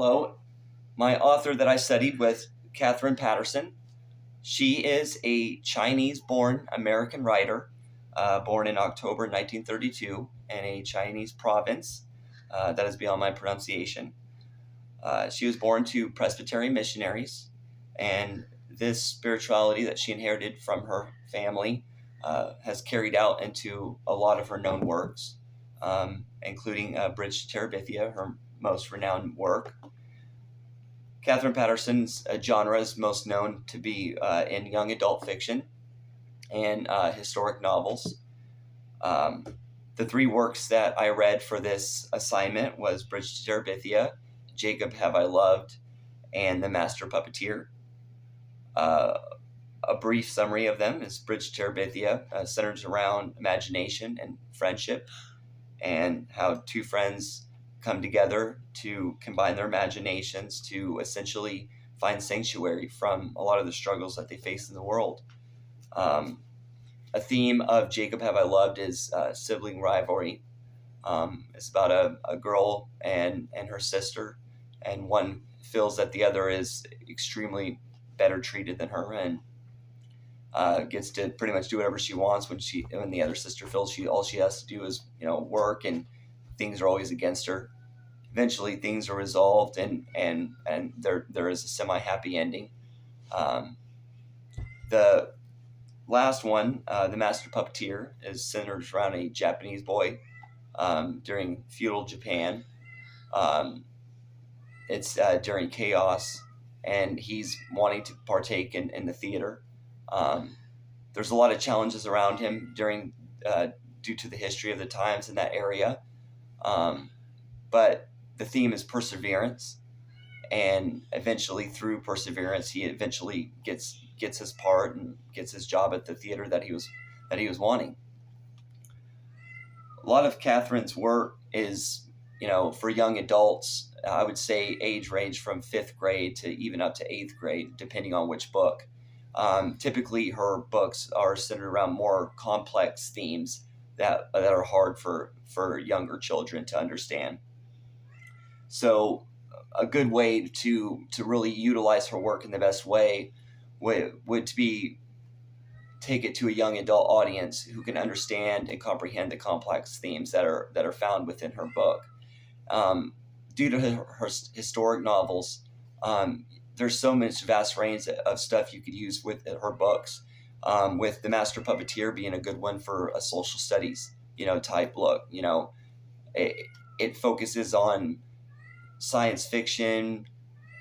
Hello, my author that I studied with, Katherine Paterson. She is a Chinese-born American writer, born in October 1932 in a Chinese province that is beyond my pronunciation. She was born to Presbyterian missionaries, and this spirituality that she inherited from her family has carried out into a lot of her known works, including Bridge to Terabithia, her most renowned work. Katherine Paterson's genre is most known to be in young adult fiction and historic novels. The three works that I read for this assignment was Bridge to Terabithia, Jacob Have I Loved, and The Master Puppeteer. A brief summary of them is Bridge to Terabithia centers around imagination and friendship, and how two friends come together to combine their imaginations to essentially find sanctuary from a lot of the struggles that they face in the world. A theme of Jacob Have I Loved is sibling rivalry. It's about a girl and her sister, and one feels that the other is extremely better treated than her, and gets to pretty much do whatever she wants when the other sister feels all she has to do is work, and things are always against her. Eventually things are resolved, and there is a semi-happy ending. The last one, The Master Puppeteer, is centered around a Japanese boy during feudal Japan. It's during chaos, and he's wanting to partake in the theater. There's a lot of challenges around him due to the history of the times in that area. But the theme is perseverance, and eventually through perseverance, he eventually gets his part and gets his job at the theater that he was wanting. A lot of Katherine's work is, for young adults. I would say age range from 5th grade to even up to 8th grade, depending on which book. Typically, her books are centered around more complex themes that are hard for younger children to understand. So a good way to really utilize her work in the best way would be take it to a young adult audience who can understand and comprehend the complex themes that are found within her book. Due to her historic novels, there's so much vast range of stuff you could use with her books, with The Master Puppeteer being a good one for a social studies type look. It focuses on science fiction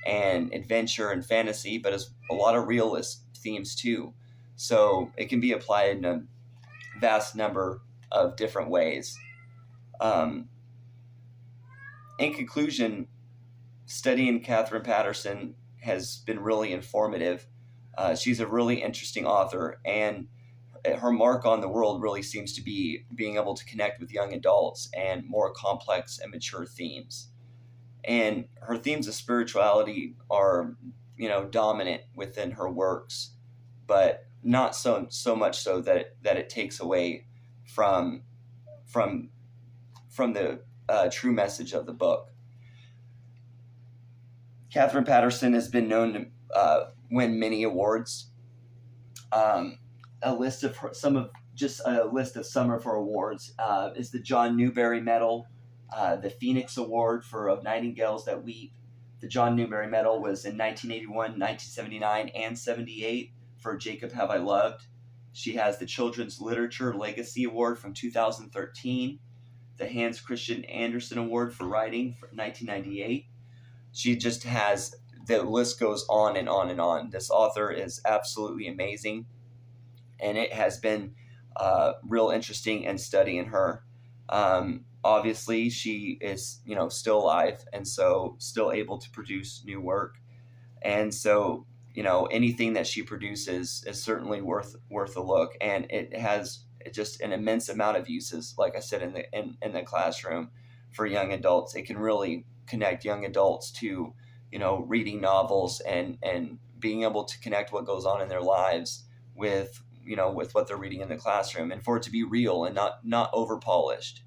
and adventure and fantasy, but it's a lot of realist themes too. So it can be applied in a vast number of different ways. In conclusion, studying Katherine Paterson has been really informative. She's a really interesting author, and her mark on the world really seems to be being able to connect with young adults and more complex and mature themes. And her themes of spirituality are, dominant within her works, but not so much so that it takes away from the true message of the book. Katherine Paterson has been known to win many awards. A list of some of her awards is the John Newbery Medal, the Phoenix Award for Of Nightingales That Weep. The John Newbery Medal was in 1981, 1979, and 78 for Jacob Have I Loved. She has the Children's Literature Legacy Award from 2013, the Hans Christian Andersen Award for Writing for 1998. She just has, the list goes on and on and on. This author is absolutely amazing, and it has been real interesting in studying her. Obviously, she is, still alive, and so still able to produce new work. And so, anything that she produces is certainly worth a look, and it has just an immense amount of uses. Like I said, in the classroom for young adults, it can really connect young adults to, reading novels and being able to connect what goes on in their lives with what they're reading in the classroom, and for it to be real and not over polished.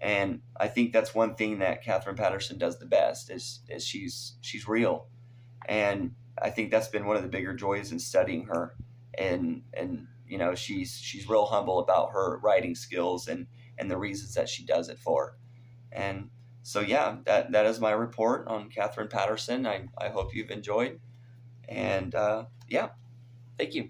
And I think that's one thing that Katherine Paterson does the best is she's real. And I think that's been one of the bigger joys in studying her. And you know, she's real humble about her writing skills and the reasons that she does it for. And so yeah, that is my report on Katherine Paterson. I hope you've enjoyed. And yeah, thank you.